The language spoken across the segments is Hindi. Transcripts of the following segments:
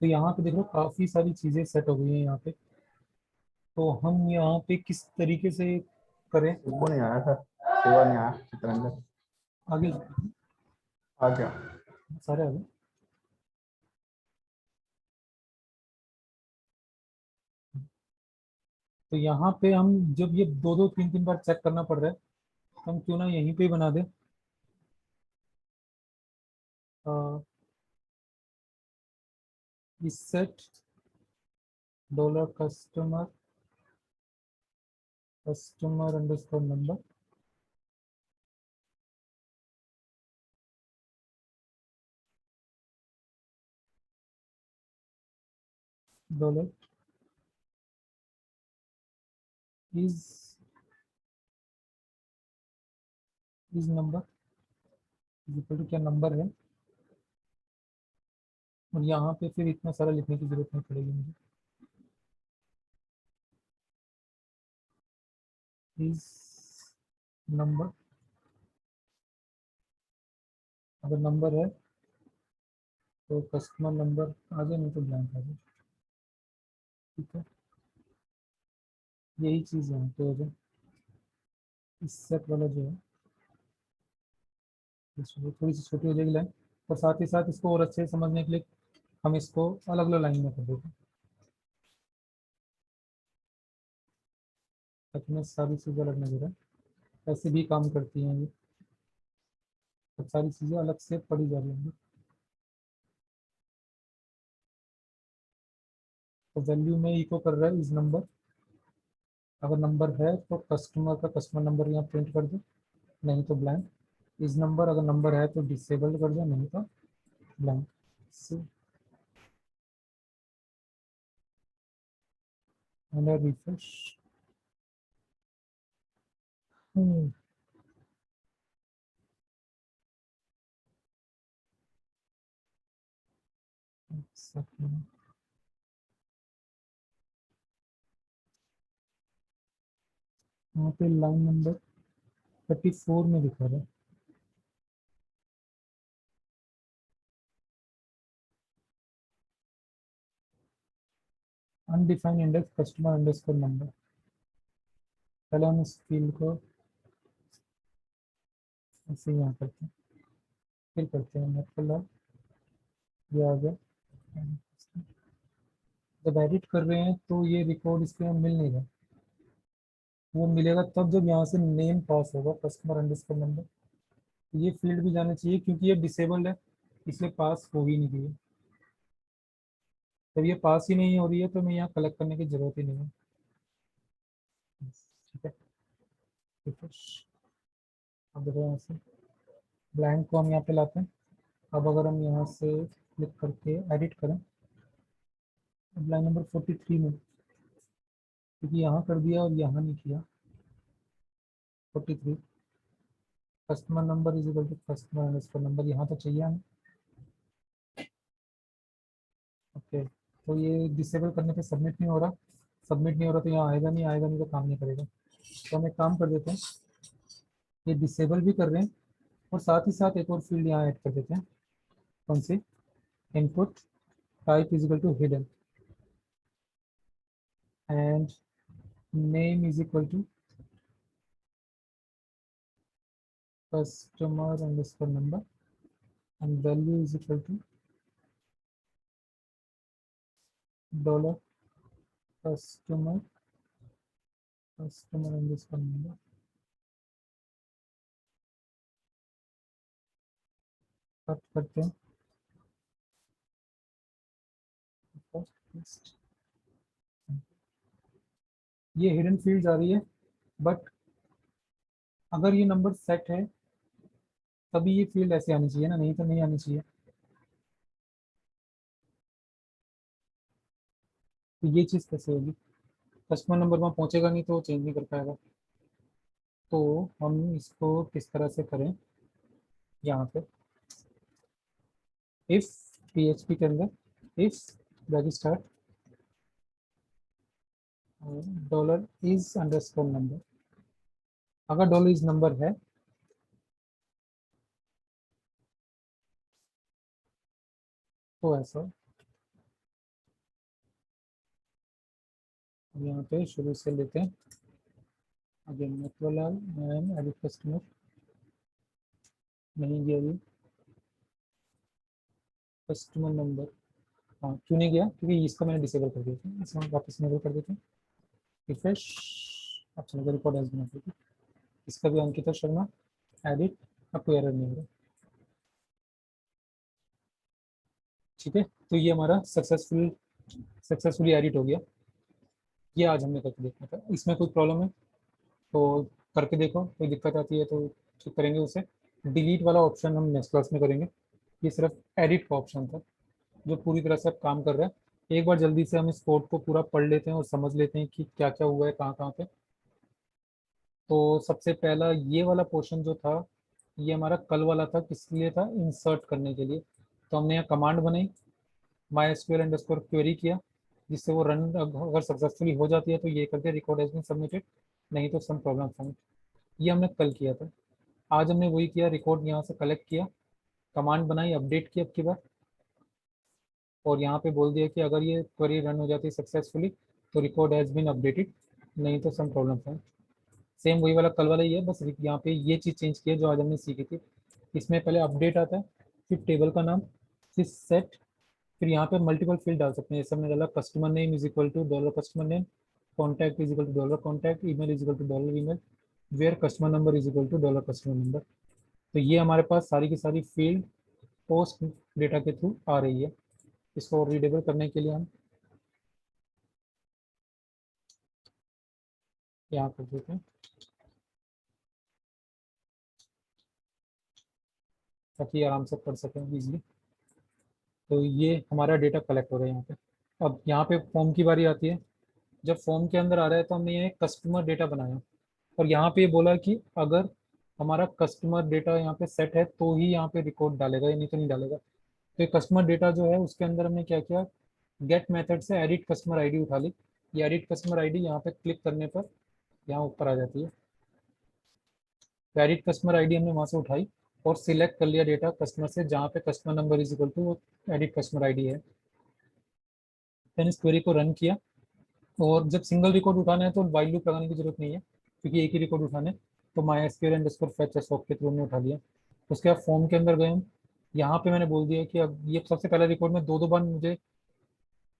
तो यहाँ पे देखो काफी सारी चीजें सेट हो गई हैं यहाँ पे। तो हम यहाँ पे किस तरीके से करें वो नहीं आया था, सेवा नहीं आया चित्रंजन। आगे? आ गया। सारे आगे। तो यहाँ पे हम जब ये दो दो तीन तीन बार चेक करना पड़ रहा है, तो हम क्यों ना यहीं पे ही बना दें। Set dollar customer underscore number dollar is number equal to क्या नंबर है। और यहाँ पे फिर इतना सारा लिखने की जरूरत नहीं पड़ेगी मुझे। इज नंबर, अगर नंबर है तो कस्टमर नंबर आ जाए, नहीं तो ब्लैंक आ जाए। ठीक है, यही चीज़ है तो जो इस सेट वाला जो है इसमें थोड़ी सी छोटी हो जाएगी लाइन। और साथ ही साथ इसको और अच्छे से समझने के लिए हम इसको अलग अलग लाइन में कर देते हैं, ताकि मैं सारी चीज़ें अलग नजर आए। ऐसे भी काम करती हैं ये, तो सारी चीज़ें अलग से पढ़ी जा रही होंगी। तो वैल्यू में इको कर रहा है इस नंबर, अगर नंबर है तो कस्टमर का कस्टमर नंबर यहाँ प्रिंट कर दो, नहीं तो ब्लैंक। इस नंबर, अगर नंबर है तो डिसेबल्ड कर दो, नहीं तो ब्लैंक। रिफ्रेश। यहाँ पे लाइन नंबर 34 में दिखा रहा है। Undefined index customer underscore number. पहले हम इस फील्ड को ऐसे यहाँ करते हैं, फिर करते हैं मतलब ये आ गया। जब एडिट कर रहे हैं तो ये रिकॉर्ड इसके यहाँ मिल नहीं रहा, वो मिलेगा तब जब यहाँ से नेम पास होगा कस्टमर अंडरस्कोर नंबर। ये फील्ड भी जाना चाहिए क्योंकि ये डिसेबल्ड है, इसलिए पास हो ही नहीं रही है। जब ये पास ही नहीं हो रही है तो मैं यहाँ कलेक्ट करने की जरूरत ही नहीं है। ठीक है, अब देखो यहाँ से ब्लैंक को हम यहाँ पे लाते हैं। अब अगर हम यहाँ से क्लिक करके एडिट करें, अब लाइन नंबर 43 में, क्योंकि यहाँ कर दिया और यहाँ नहीं किया। 43 customer number is equal to customer underscore number, यहाँ तो चाहिए हमें। ओके, तो ये डिसेबल करने पे सबमिट नहीं हो रहा, सबमिट नहीं हो रहा तो यहाँ आएगा नहीं, आएगा नहीं तो काम नहीं करेगा। तो हम एक काम कर देते हैं, ये डिसेबल भी कर रहे हैं और साथ ही साथ एक और फील्ड यहाँ ऐड कर देते हैं। कौन सी? Input type is equal to hidden and name is equal to customer underscore number and value is equal to dollar customer customer underscore number. Cut करते हैं, ये हिडन फील्ड आ रही है, बट अगर ये नंबर सेट है तभी ये फील्ड ऐसे आनी चाहिए ना, नहीं तो नहीं आनी चाहिए। तो ये चीज़ कैसे होगी? कस्टमर नंबर वहाँ पहुंचेगा नहीं तो वो चेंज नहीं कर पाएगा। तो हम इसको किस तरह से करें, यहाँ पे इफ PHP के अंदर if register dollar is underscore number, अगर डॉलर इज नंबर है तो ऐसा यहाँ पे शुरू से लेते हैं। Again Natwarlal and edit customer नहीं गया अभी। कस्टमर नंबर, हाँ क्यों नहीं गया, क्योंकि इसका मैंने डिसेबल कर दिया था। इसमें वापस इनेबल कर देते हैं। रिफ्रेश। अच्छा मेरा रिकॉर्ड हैज बीन अपडेटेड। इसका भी अंकिता शर्मा एडिट। अब कोई एरर नहीं हो रहा। ठीक है, तो ये हमारा सक्सेसफुली एडिट हो गया। ये आज हमने करके देखा था। इसमें कोई प्रॉब्लम है तो करके देखो, कोई दिक्कत आती है तो ठीक करेंगे उसे। डिलीट वाला ऑप्शन हम नेक्स्ट क्लास में करेंगे। ये सिर्फ एडिट का ऑप्शन था जो पूरी तरह से अब काम कर रहा है। एक बार जल्दी से हम इस कोड को पूरा पढ़ लेते हैं और समझ लेते हैं कि क्या क्या हुआ है कहाँ कहाँ पे। तो सबसे पहला ये वाला पोर्शन जो था, ये हमारा कल वाला था, किस लिए था, इंसर्ट करने के लिए। तो हमने यहाँ कमांड बनाई, MySQL क्वेरी किया, जिससे वो रन अगर सक्सेसफुली हो जाती है तो ये करके रिकॉर्ड हैज बीन सबमिटेड, नहीं तो सम प्रॉब्लम फाउंड। ये हमने कल किया था। आज हमने वही किया, रिकॉर्ड यहाँ से कलेक्ट किया, कमांड बनाई, अपडेट किया अब की बार, और यहाँ पे बोल दिया कि अगर ये क्वेरी रन हो जाती है सक्सेसफुली तो रिकॉर्ड हैज बीन अपडेटेड, नहीं तो सम प्रॉब्लम फाउंड। सेम वही वाला कल वाला ही है, बस यहाँ पे ये चीज़ चेंज की है जो आज हमने सीखी थी। इसमें पहले अपडेट आता है, फिर टेबल का नाम, फिर सेट, फिर यहाँ पे मल्टीपल फील्ड डाल सकते हैं। जैसे हमने डाला customer name is equal to dollar customer name, contact is equal to dollar contact, email is equal to dollar email, where customer number is equal to dollar customer number. तो ये हमारे पास सारी की सारी फील्ड पोस्ट डेटा के थ्रू आ रही है। इसको रीडेबल करने के लिए हम यहाँ कर देते हैं ताकि आराम से पढ़ सकें इजीली। तो ये हमारा डेटा कलेक्ट हो रहा है यहाँ पे। अब यहाँ पे फॉर्म की बारी आती है। जब फॉर्म के अंदर आ रहा है तो हमने ये कस्टमर डेटा बनाया, और यहाँ पे ये बोला कि अगर हमारा कस्टमर डेटा यहाँ पे सेट है तो ही यहाँ पे रिकॉर्ड डालेगा, या नहीं तो नहीं डालेगा। तो ये कस्टमर डेटा जो है उसके अंदर हमने क्या किया, गेट मेथड से एडिट कस्टमर आईडी उठा ली। ये एडिट कस्टमर आईडी यहाँ पे क्लिक करने पर यहाँ ऊपर आ जाती है। तो एडिट कस्टमर आईडी हमने वहाँ से उठाई और सिलेक्ट कर लिया डेटा कस्टमर से, जहाँ पे customer number is equal to वो एडिट कस्टमर आईडी है। देन इस क्वेरी को रन किया, और जब सिंगल रिकॉर्ड उठाना है तो वाइल लूप लगाने की जरूरत नहीं है, क्योंकि एक ही रिकॉर्ड उठाने। तो MySQL_fetch सॉफ्ट के थ्रू हमने उठा लिया। उसके बाद फॉर्म के अंदर गए हम। यहाँ पे मैंने बोल दिया कि अब ये सबसे पहला रिकॉर्ड में दो दो बार मुझे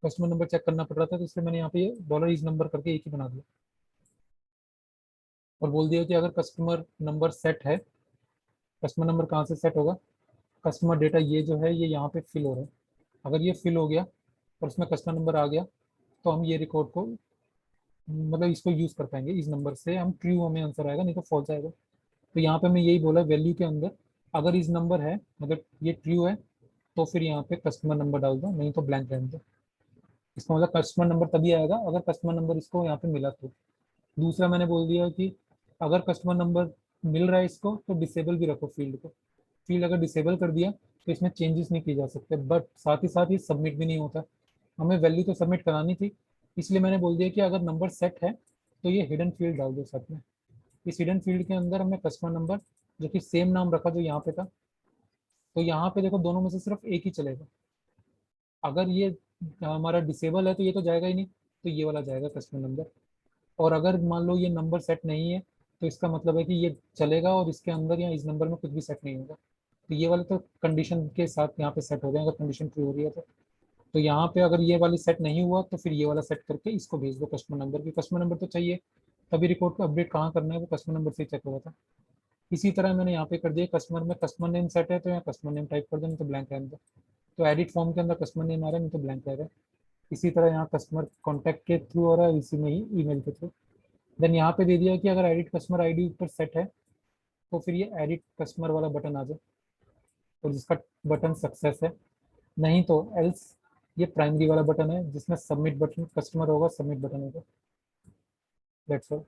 कस्टमर नंबर चेक करना पड़ रहा था, तो इसलिए मैंने यहाँ पे ये डॉलर इज नंबर करके एक ही बना दिया, और बोल दिया कि अगर कस्टमर नंबर सेट है, कस्टमर नंबर कहाँ से सेट होगा, कस्टमर डेटा ये जो है ये यहाँ पे फिल हो रहा है। अगर ये फिल हो गया और उसमें कस्टमर नंबर आ गया तो हम ये रिकॉर्ड को, मतलब इसको यूज कर पाएंगे। इस नंबर से हम ट्रू हमें आंसर आएगा, नहीं तो फॉल्स आएगा। तो यहाँ पे मैं यही बोला वैल्यू के अंदर, अगर इस नंबर है मतलब ये ट्रू है तो फिर यहाँ पे कस्टमर नंबर डाल दो, नहीं तो ब्लैंक रहने दो। इसका मतलब कस्टमर नंबर तभी आएगा अगर कस्टमर नंबर इसको यहाँ पे मिला तो। दूसरा मैंने बोल दिया कि अगर कस्टमर नंबर मिल रहा है इसको तो डिसेबल भी रखो फील्ड को। फील्ड अगर डिसेबल कर दिया तो इसमें चेंजेस नहीं किए जा सकते, बट साथ ही साथ ये सबमिट भी नहीं होता। हमें वैल्यू तो सबमिट करानी थी, इसलिए मैंने बोल दिया कि अगर नंबर सेट है तो ये हिडन फील्ड डाल दो साथ में। इस हिडन फील्ड के अंदर हमने कस्टमर नंबर, जो कि सेम नाम रखा जो यहाँ पे था, तो यहाँ पे देखो दोनों में से सिर्फ एक ही चलेगा। अगर ये हमारा डिसेबल है तो ये तो जाएगा ही नहीं, तो ये वाला जाएगा कस्टमर नंबर। और अगर मान लो ये नंबर सेट नहीं है तो इसका मतलब है कि ये चलेगा और इसके अंदर या इस नंबर में कुछ भी सेट नहीं होगा। तो ये वाला तो कंडीशन के साथ यहाँ पे सेट हो जाएगा, कंडीशन ट्रू हो रही है तो यहाँ पे अगर ये वाली सेट नहीं हुआ तो फिर ये वाला सेट करके इसको भेज दो कस्टमर नंबर की। कस्टमर नंबर तो चाहिए, तभी रिकॉर्ड को अपडेट कहाँ करना है वो कस्टमर नंबर से चेक होगा था। इसी तरह मैंने यहाँ पे कर दिया, कस्टमर में कस्टमर नेम सेट है तो यहाँ कस्टमर नेम टाइप कर दो, नहीं तो ब्लैंक रहने दो। तो एडिट फॉर्म के अंदर कस्टमर नेम आ रहा है, नहीं तो ब्लैंक रहेगा। इसी तरह यहाँ कस्टमर कॉन्टैक्ट के थ्रू हो रहा है, इसी में ही ईमेल के थ्रू। देन यहाँ पे दे दिया कि अगर एडिट कस्टमर आईडी ऊपर सेट है तो फिर ये एडिट कस्टमर वाला बटन आ जाए, और जिसका बटन सक्सेस है, नहीं तो एल्स ये प्राइमरी वाला बटन है जिसमें सबमिट बटन कस्टमर होगा, सबमिट बटन होगा। That's all.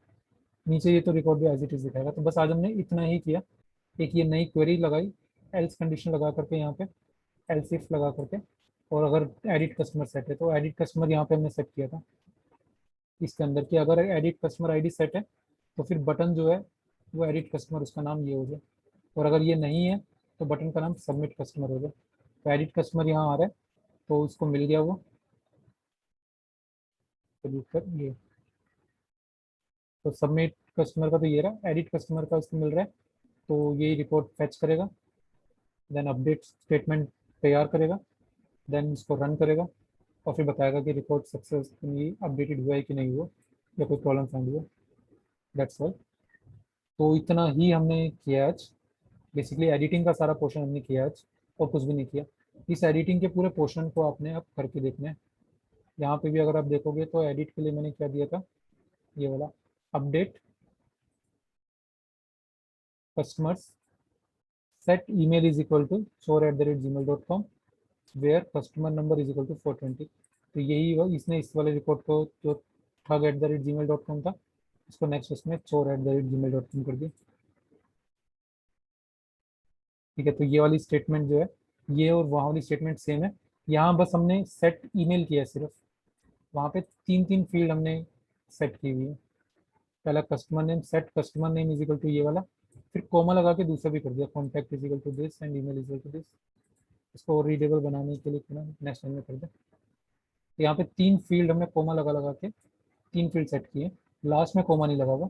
नीचे ये तो रिकॉर्ड भी एज इट इज दिखाएगा। तो बस आज हमने इतना ही किया, एक ये नई क्वेरी लगाई एल्स कंडीशन लगा करके यहाँ पे, एल्स इफ लगा करके, और अगर एडिट कस्टमर सेट है तो एडिट कस्टमर यहाँ पे हमने सेट किया था इसके अंदर कि अगर एडिट कस्टमर आईडी सेट है तो फिर बटन जो है वो एडिट कस्टमर उसका नाम ये हो जाए, और अगर ये नहीं है तो बटन का नाम सबमिट कस्टमर हो जाए। तो एडिट कस्टमर यहाँ आ रहा है, तो उसको मिल गया वो, तो ये तो सबमिट कस्टमर का तो ये रहा, एडिट कस्टमर का उसको मिल रहा है, तो यही रिपोर्ट फैच करेगा, देन अपडेट स्टेटमेंट तैयार करेगा, देन इसको रन करेगा और फिर बताएगा कि रिपोर्ट सक्सेसफुली अपडेटेड हुआ है कि नहीं हुआ या कोई प्रॉब्लम फाइंड हुआ। That's all. तो इतना ही हमने किया आज, बेसिकली एडिटिंग का सारा पोर्शन हमने किया आज, और कुछ भी नहीं किया। इस एडिटिंग के पूरे पोर्शन को आपने अब करके देखना है। यहाँ पे भी अगर आप देखोगे तो एडिट के लिए मैंने क्या दिया था, ये वाला update customers set email is equal to chore@gmail.com where customer number is equal to 420। तो यही वो इसने इस वाले रिपोर्ट को जो ठग@gmail.com था, इसको नेक्स्ट उसमें chore@gmail.com कर दिया। ठीक है, तो ये वाली स्टेटमेंट जो है, ये और वहाँ वाली स्टेटमेंट सेम है। यहाँ बस हमने सेट ईमेल किया है सिर्फ, वहाँ पे तीन तीन फील्ड हमने सेट की हुई है। पहला customer name, set customer name is equal to ये वाला, फिर कोमा लगा के दूसरा भी कर दिया, contact is equal to this and email is equal to this. इसको और रीडेबल बनाने के लिए थोड़ा नेक्स्ट टाइम में कर दे। तो यहाँ पे तीन फील्ड हमने कोमा लगा लगा के तीन फील्ड सेट किए, लास्ट में कोमा नहीं लगा हुआ,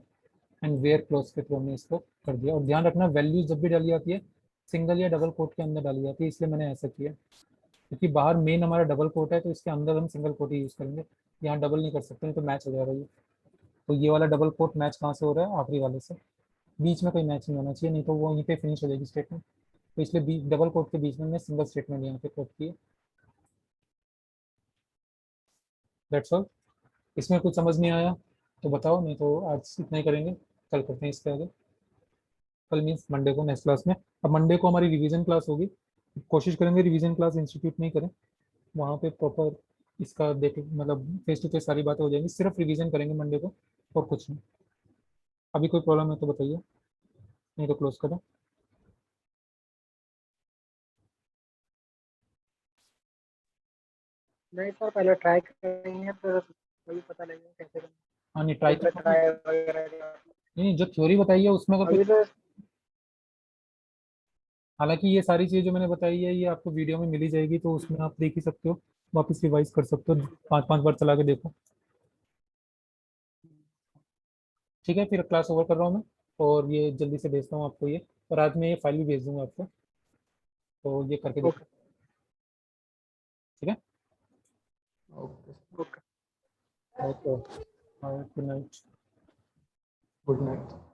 एंड वेयर क्लोज के थ्रू हमने इसको कर दिया। और ध्यान रखना, वैल्यू जब भी डाली जाती है सिंगल या डबल कोट के अंदर डाली जाती है, इसलिए मैंने ऐसा किया, क्योंकि बाहर मेन हमारा डबल कोट है तो इसके अंदर हम सिंगल कोट ही यूज़ करेंगे, यहाँ डबल नहीं कर सकते, नहीं तो मैच हो जाएगा ये। तो ये वाला डबल कोट मैच कहाँ से हो रहा है, आखिरी वाले से, बीच में कोई मैच नहीं होना चाहिए, नहीं तो वो यहीं पे फिनिश हो जाएगी स्टेटमेंट। तो इसलिए डबल कोट के बीच में मैं सिंगल स्टेटमेंट यहाँ पे कोट किया। That's all. इसमें कुछ समझ नहीं आया तो बताओ, नहीं तो आज इतना ही करेंगे, कल करते हैं इसके आगे। कल मीन्स मंडे को नेक्स्ट क्लास में। अब मंडे को हमारी रिवीजन क्लास होगी, कोशिश करेंगे रिवीजन क्लास इंस्टीट्यूट में ही करें, वहाँ पे प्रॉपर इसका देख मतलब फेस टू फेस सारी बातें हो जाएंगी, सिर्फ रिवीजन करेंगे मंडे को और कुछ नहीं। अभी कोई प्रॉब्लम है तो बताइए, नहीं तो क्लोज करें। नहीं सर, पहले ट्राई करेंगे फिर वही पता लगेगा कैसे करना हाँ नहीं, ट्राई है। तो करो। ट्राई वगैरह नहीं, जो थ्योरी बताई है उसमें अगर अभी कुछ, तो हालांकि ये सारी चीज़ें जो मैंने बताई है ये आपको वीडियो में मिली जाएगी, तो उसमें आप देख ही सकते हो, वापस रिवाइज कर सकते हो, पाँच पाँच बार चला के देखो। ठीक है, फिर क्लास ओवर कर रहा हूँ मैं, और ये जल्दी से भेजता हूँ आपको ये, और आज मैं ये फाइल भी भेज दूंगा आपको, तो ये करके देखो। ओके ठीक है, okay. Okay. Okay, good night. Good night.